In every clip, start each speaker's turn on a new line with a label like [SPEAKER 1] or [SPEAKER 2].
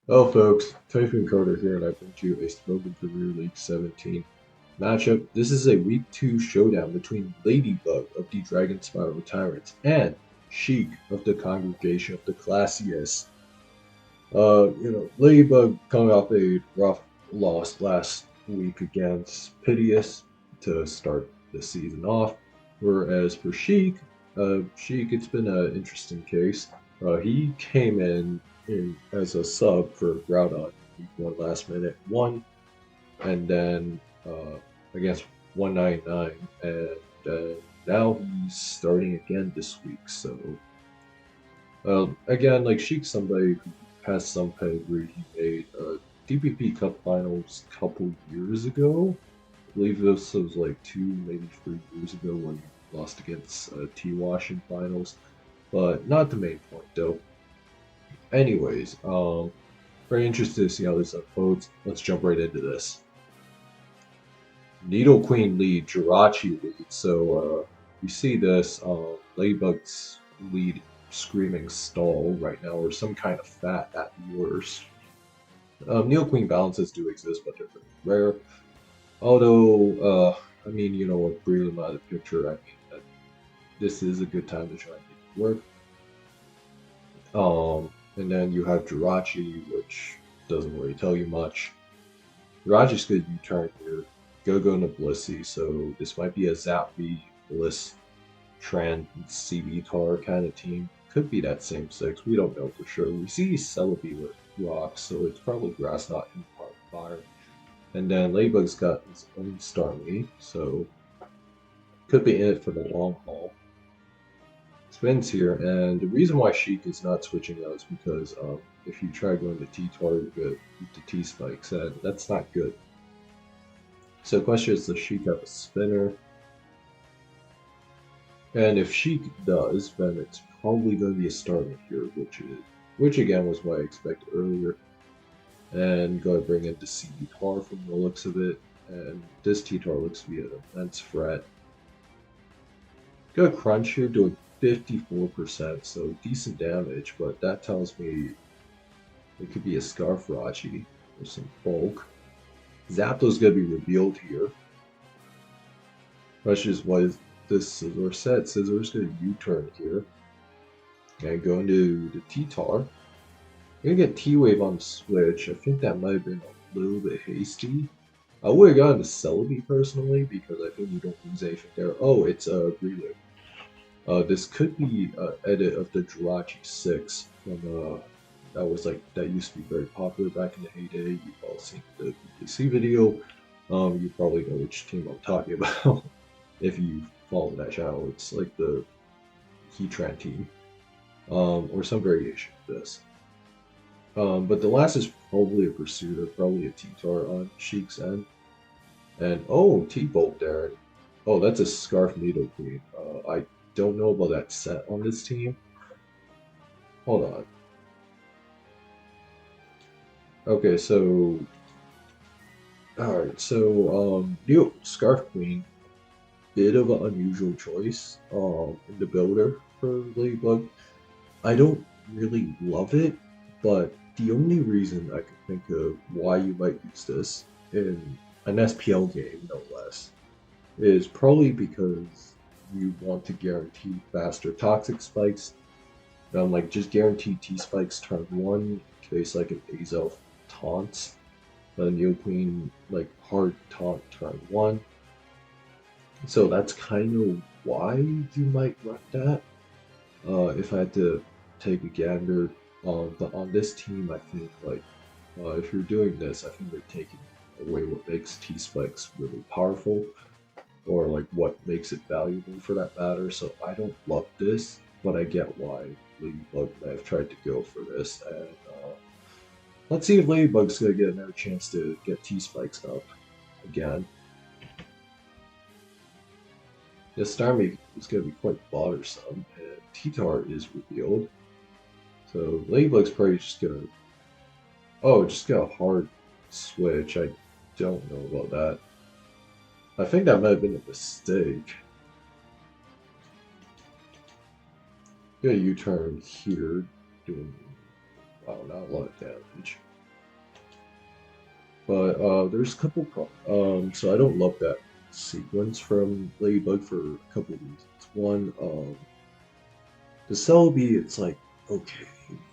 [SPEAKER 1] Hello folks, Typhoon Carter here and I bring to you a Smogon Premier League 17 matchup. This is a Week 2 showdown between Ladybug of the Dragonspiral Tyrants and Sheik of the Congregation of the Classiest. Ladybug coming off a rough loss last week against Piteous to start the season off. Whereas for Sheik, it's been an interesting case. He came in as a sub for Groudon week one last minute one, and then against 199, and now he's starting again this week. So again, like Sheik's somebody who has some pedigree. He made DPP Cup finals a couple years ago. I believe this was like 2, maybe 3 years ago when he lost against T-Wash in finals. But not the main point though. Anyways, very interested to see how this unfolds. Let's jump right into this. Needle Queen lead, Jirachi lead. So you see this Ladybug's lead screaming stall right now, or some kind of fat at worst. Needle Queen balances do exist, but they're pretty rare. Although, I mean, with Breland out of the picture, I mean, this is a good time to try and make it work. And then you have Jirachi, which doesn't really tell you much. Jirachi's good U-turn here. Go Noblissy, so this might be a Zapby, Bliss, Tran, CB Tar kind of team. Could be that same six, we don't know for sure. We see Celebi with rocks, so it's probably Grass, not Empire Fire. And then Ladybug's got his own Starmie, so could be in it for the long haul. Spins here, and the reason why Sheik is not switching out is because if you try going to T-Tar, you get the T-Spikes, and that's not good. So the question is, does Sheik have a spinner? And if Sheik does, then it's probably going to be a Starmie here, which again was what I expected earlier. And go ahead and bring in the CB Tar from the looks of it, and this T-Tar looks to be an immense threat. Go Crunch here, doing 54%, so decent damage, but that tells me it could be a Scarf Rachi or some bulk. Zapdos gonna be revealed here. Question is, what is this Scizor set? Scizor's gonna U-turn here. And go into the T-Tar. You're gonna get T-Wave on the switch. I think that might have been a little bit hasty. I would have gotten the Celebi personally because I think you don't lose anything there. Oh, it's a Relay. This could be an edit of the Jirachi 6 from that used to be very popular back in the heyday. You've all seen the BBC video. You probably know which team I'm talking about if you follow that channel. It's like the Heatran team, or some variation of this. But the last is probably a Pursuit, or probably a T-Tar on Sheik's end. And oh, T-Bolt there. Oh, that's a Scarf Needle Queen. I don't know about that set on this team. Hold on. Okay, so alright, so new Scarf Queen, bit of an unusual choice in the builder for Ladybug. I don't really love it, but the only reason I can think of why you might use this in an SPL game, no less, is probably because you want to guarantee faster toxic spikes. Like just guarantee T spikes turn one in case like an Azelf taunts the Neo Queen like hard taunt turn one. So that's kind of why you might run that. If I had to take a gander but on this team, I think like if you're doing this, I think they're taking away what makes T spikes really powerful, or like what makes it valuable for that matter. So I don't love this, but I get why Ladybug may have tried to go for this. And let's see if Ladybug's gonna get another chance to get T spikes up again. This Starmie is gonna be quite bothersome, and T-Tar is revealed. So Ladybug's probably just gonna just get a hard switch. I don't know about that. I think that might have been a mistake. Get a U-turn here, doing wow, not a lot of damage. But there's a couple so I don't love that sequence from Ladybug for a couple of reasons. One, the Celebi, it's like, okay,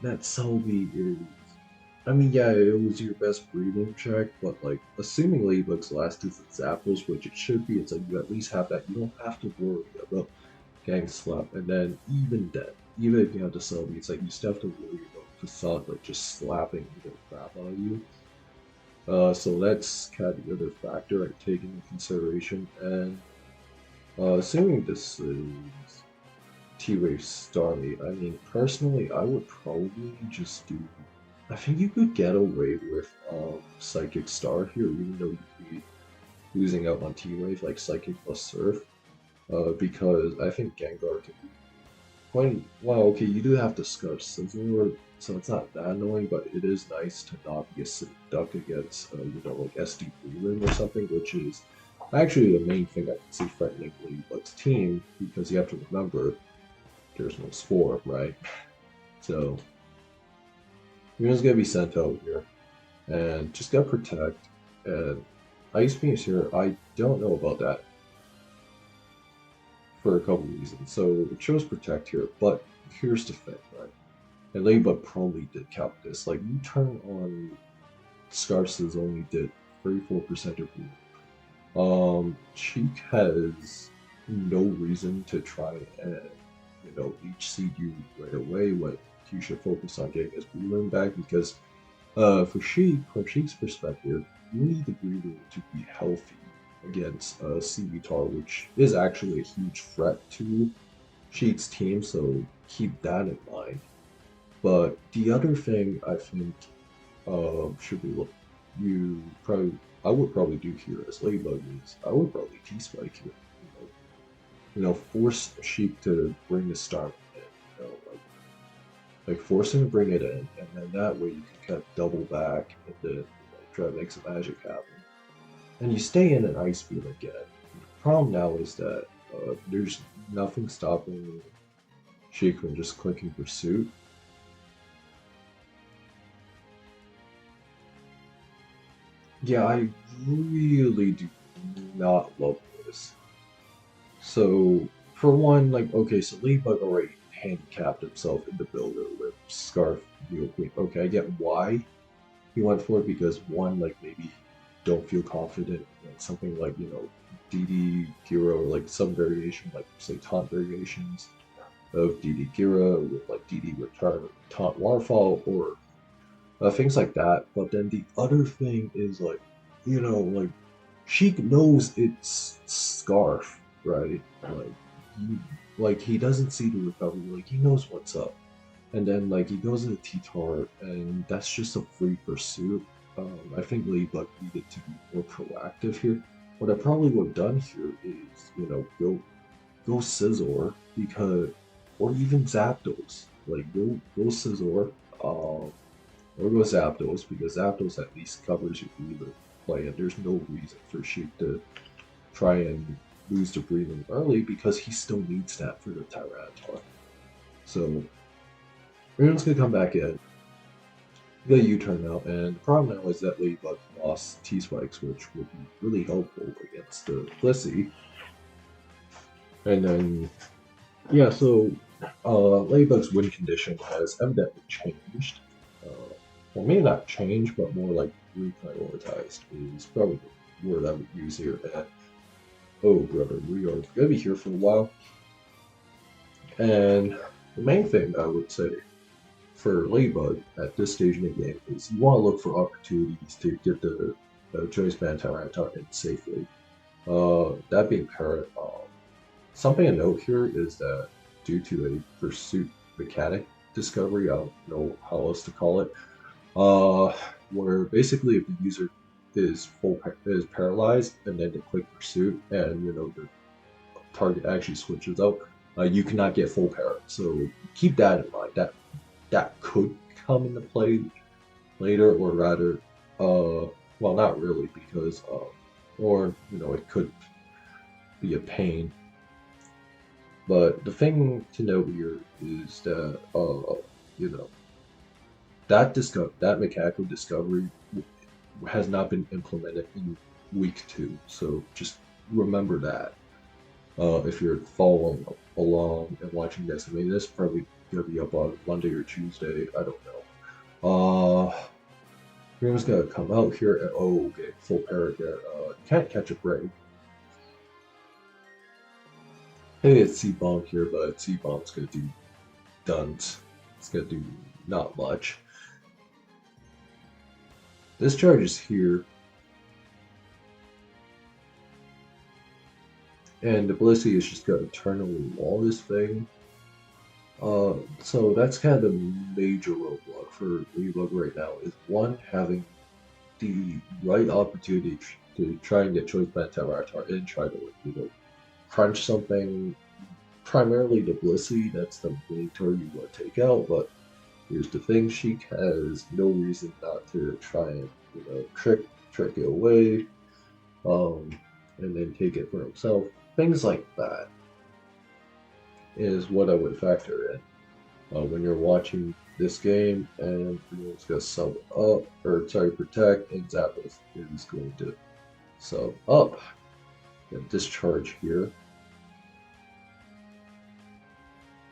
[SPEAKER 1] that Celebi is, I mean, yeah, it was your best breeding check, but like, assuming Ladybug's last is its Zapdos, which it should be, it's like you at least have that. You don't have to worry about getting slapped. And then, even if you have the Celebi, it's like you still have to worry about Facade like just slapping the crap out of you. So that's kind of the other factor I take into consideration. And assuming this is T-Wave Starmie, I mean, personally, I would probably just do. I think you could get away with Psychic Star here, even though you'd be losing out on T-Wave, like Psychic plus Surf, because I think Gengar can be quite. Well, okay, you do have to Scarf Scizor, so it's not that annoying, but it is nice to not be a duck against, like SD Breland or something, which is actually the main thing I can see threatening Ladybug's team, because you have to remember there's no Spore, right? So, you're just gonna be sent out here, and just gotta protect, and Ice Beam is here. I don't know about that for a couple reasons. So it chose Protect here, but here's the thing, right? And Ladybug probably did count this. Like, you turn on Scarces only did 34% of you. Sheik has no reason to try and, leech seed you right away when you should focus on getting his Breland back because, for Sheik, from Sheik's perspective, you need the Breland to be healthy against Civitar, which is actually a huge threat to Sheik's team, so keep that in mind. But the other thing I think should be look you probably I would probably do here as Ladybug is I would probably T-Spike here. Force Sheik to bring the star in, like force him to bring it in, and then that way you can kind of double back and then try to make some magic happen. And you stay in an Ice Beam again. The problem now is that there's nothing stopping Sheik from just clicking Pursuit. Yeah, I really do not love this. So, for one, like, okay, so Ladybug already handicapped himself in the builder with Scarf Neo Queen. Okay, I get why he went for it because one, like, maybe don't feel confident in something like, DD Kira or like some variation, like, say, taunt variations of DD Kira with like DD Return, Taunt Waterfall, or things like that. But then the other thing is like, like Sheik knows it's Scarf, right? He, he doesn't see the recovery. Like he knows what's up, and then like he goes into T-Tar, and that's just a free pursuit. I think Ladybug needed to be more proactive here. What I probably would have done here is, go Scizor because, or even Zapdos. Like go Scizor, or go Zapdos because Zapdos at least covers your breather play, and there's no reason for Sheik to try and lose the breathing early because he still needs that for the Tyranitar. So Rune's gonna come back in, get a U-turn now, and the problem now is that Ladybug lost T-Spikes, which would be really helpful against the Blissey. And then, yeah, so Ladybug's win condition has evidently changed. Well, maybe not changed, but more like reprioritized is probably the word I would use here. And, oh, brother, we are going to be here for a while. And the main thing I would say for Ladybug at this stage in the game is you want to look for opportunities to get the Choice Band Tyranitar in safely. That being apparent, something to note here is that due to a pursuit mechanic discovery, I don't know how else to call it, where basically if the user is paralyzed and then they click pursuit and the target actually switches out, you cannot get full parry. So keep that in mind. That could come into play later, or rather, well, not really, because or it could be a pain. But the thing to note here is that that mechanical discovery has not been implemented in week 2. So just remember that. If you're following along and watching this, I mean, this is probably gonna be up on Monday or Tuesday. I don't know. Game's gonna come out here. And, oh, okay, full parrot there. Can't catch a break. Hey, it's C-bomb here, but C-bomb's gonna do duns. It's gonna do not much. This charge is here, and the Blissey is just gonna eternally wall this thing. So that's kind of the major roadblock for Ladybug right now is one, having the right opportunity to try and get choice band Tyranitar and try to, crunch something, primarily the Blissey. That's the main target you want to take out, but here's the thing, Sheik has no reason not to try and, trick it away, and then take it for himself. Things like that is what I would factor in when you're watching this game, and it's gonna sub up, or sorry, protect, and Zapdos is going to sub up and discharge here.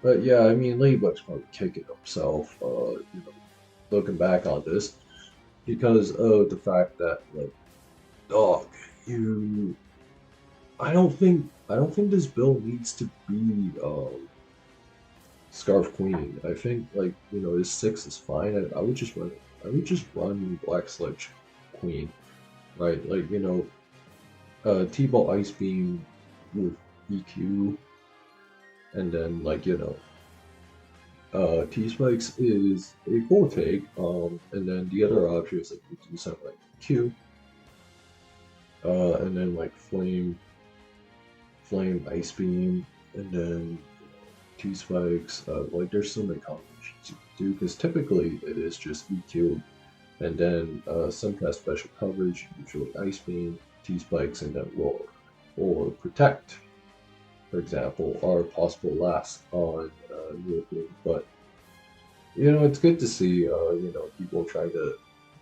[SPEAKER 1] But yeah, I mean, Ladybug's probably kicking himself, looking back on this, because of the fact that, like, dog, you, I don't think this build needs to be Scarf Queen. I think, like, his 6 is fine. I would just run Black Sledge Queen, right? Like, T-Ball Ice Beam with EQ, and then, like, T-Spikes is a cool take, and then the other option is, like, you do something like Q, and then, like, Flame, Ice Beam, and then T-Spikes. Like, there's so many combinations you can do, because typically it is just EQ, and then some kind of special coverage, usually Ice Beam, T-Spikes, and then Roar, or Protect, for example, are possible last on European. But it's good to see people trying to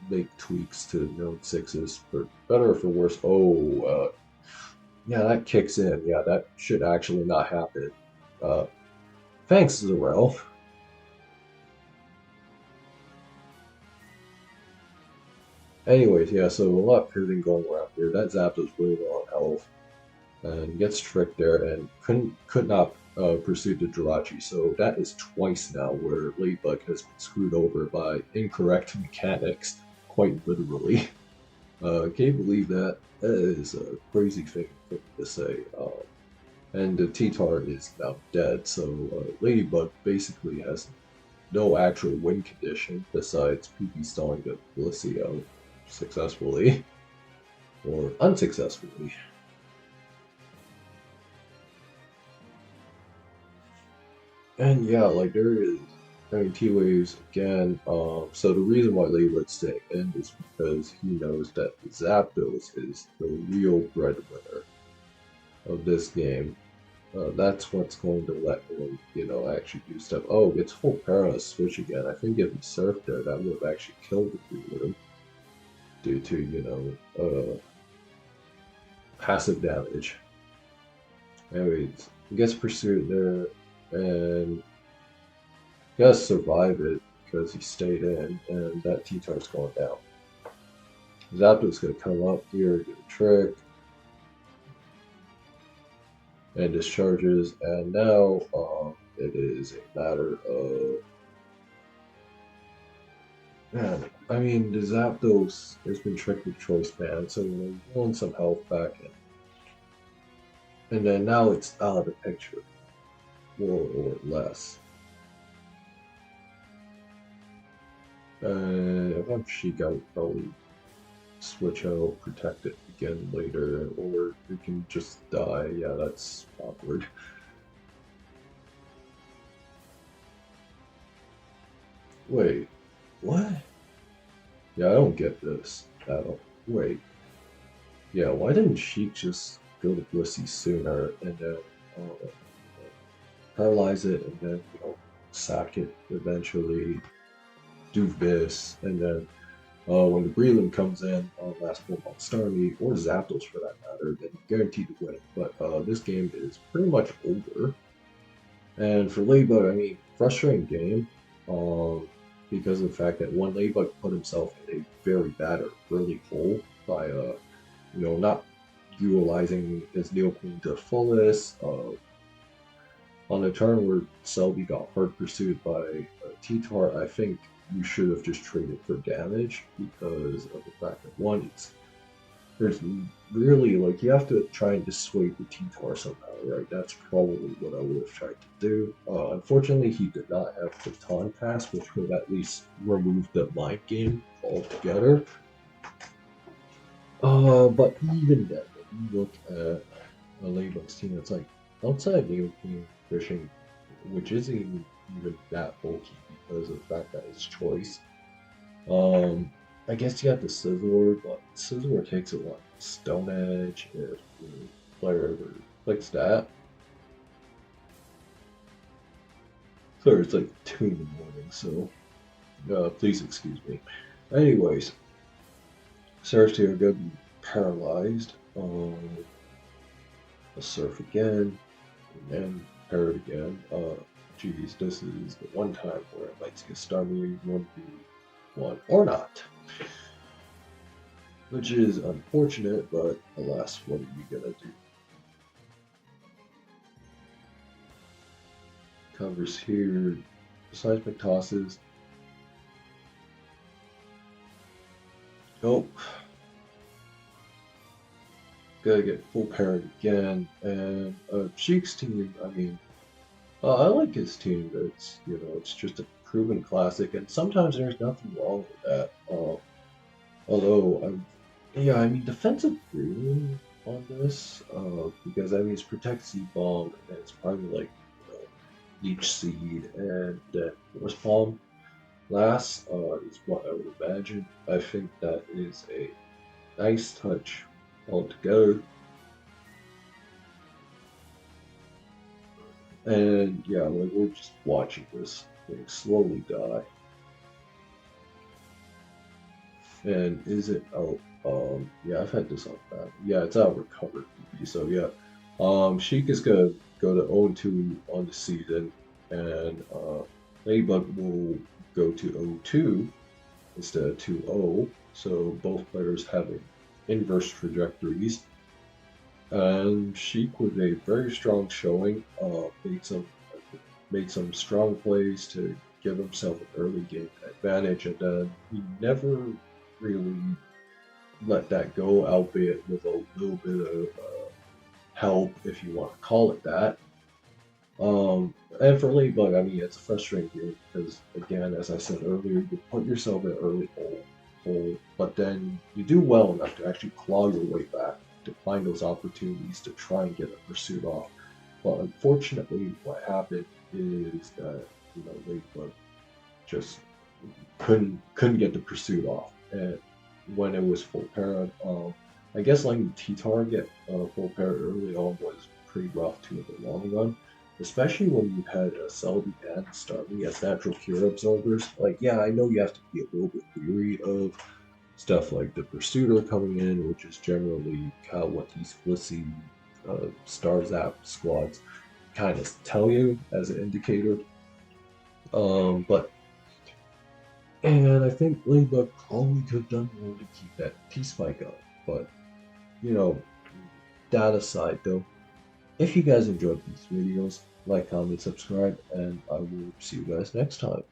[SPEAKER 1] make tweaks to known 6s for better or for worse. Oh, yeah, that kicks in. Yeah, that should actually not happen. Uh, Thanks, Zarel. Anyways, yeah, so a lot of pivoting going around here. That Zapdos really low on health and gets tricked there and could not pursue the Jirachi. So that is twice now where Ladybug has been screwed over by incorrect mechanics, quite literally. Can you believe that? That is a crazy thing for me to say. And the T-Tar is now dead, so Ladybug basically has no actual win condition besides PP stalling the Blissey out successfully or unsuccessfully. And yeah, like there is, I mean, T-Waves again. So the reason why Ladybug's staying in is because he knows that Zapdos is the real breadwinner of this game. That's what's going to let him, actually do stuff. Oh, it's full para switch again. I think if he surfed there, that would have actually killed the Doolittle due to, passive damage. Anyways, he gets pursued there, and he has to survive it because he stayed in, and that T-Tar's going down. Zapdos gonna come up here, get a trick, and discharges, and now it is a matter of, man, I mean, the Zapdos has been tricked with Choice Band, so we want some health back, and then now it's out of the picture, or less. If I'm Sheik, I would probably switch out, protect it again later, or it can just die. Yeah, that's awkward. Wait, what? Yeah, I don't get this at all. Wait. Yeah, why didn't Sheik just go to Blissey sooner and then paralyze it and then, sack it eventually, do this, and then When the Breland comes in on last full on Starmie, or Zapdos for that matter, then guaranteed to win. But this game is pretty much over. And for Ladybug, I mean, frustrating game, because of the fact that one Ladybug put himself in a very bad early hole by, not utilizing his Neo Queen to the fullest. On a turn where Selby got hard pursued by T-Tar, I think you should have just traded for damage because of the fact that one, there's really like you have to try and dissuade the T-Tar somehow, right? That's probably what I would have tried to do. Unfortunately, he did not have the Baton Pass, which would at least remove the mind game altogether. But even then, if you look at a Ladybug's team, it's like outside Neo Queen fishing, which isn't even that bulky because of the fact that it's choice. I guess you have the Scizor, but Scizor takes it like Stone Edge if the player ever clicks that. Sorry, it's like 2 in the morning, so please excuse me. Anyways, Cersei are gonna be paralyzed. A surf again, and then parrot again. Geez, this is the one time where I might see a Starmie 1v1 or not. Which is unfortunate, but alas, what are you gonna do? Covers here, seismic tosses. Nope. Gotta get full parrot again, and Sheik's team, I mean, I like his team. It's just a proven classic, and sometimes there's nothing wrong with that. Although, yeah, I mean, defensive premium on this, because I mean, it's Protect Seed Bomb, and it's probably like Leech Seed, and then Force Palm last is what I would imagine. I think that is a nice touch altogether. And yeah, like we're just watching this thing slowly die. And is it out? Yeah, I've had this on that. Yeah, it's out recovered. So yeah, Sheik is gonna go to 0-2 on the season, and Ladybug will go to 0-2 instead of 2-0. So both players having inverse trajectories. And Sheik with a very strong showing, made some strong plays to give himself an early game advantage, and then he never really let that go, albeit with a little bit of help, if you want to call it that. And for Ladybug, I mean, it's a frustrating game because, again, as I said earlier, you put yourself in an early hole, but then you do well enough to actually claw your way back to find those opportunities to try and get a pursuit off. But unfortunately, what happened is that Ladybug just couldn't get the pursuit off, and when it was full parrot, I guess letting T-Tar get full parrot early on was pretty rough too in the long run, especially when you had Selby and Starmie as natural cure absorbers. Like, yeah, I know you have to be a little bit leery of stuff like the Pursuiter coming in, which is generally kind of what these Flissy Star Zap squads kind of tell you as an indicator. But and I think Ladybug probably could have done more to keep that T-Spike up. But, you know, that aside though, if you guys enjoyed these videos, like, comment, subscribe, and I will see you guys next time.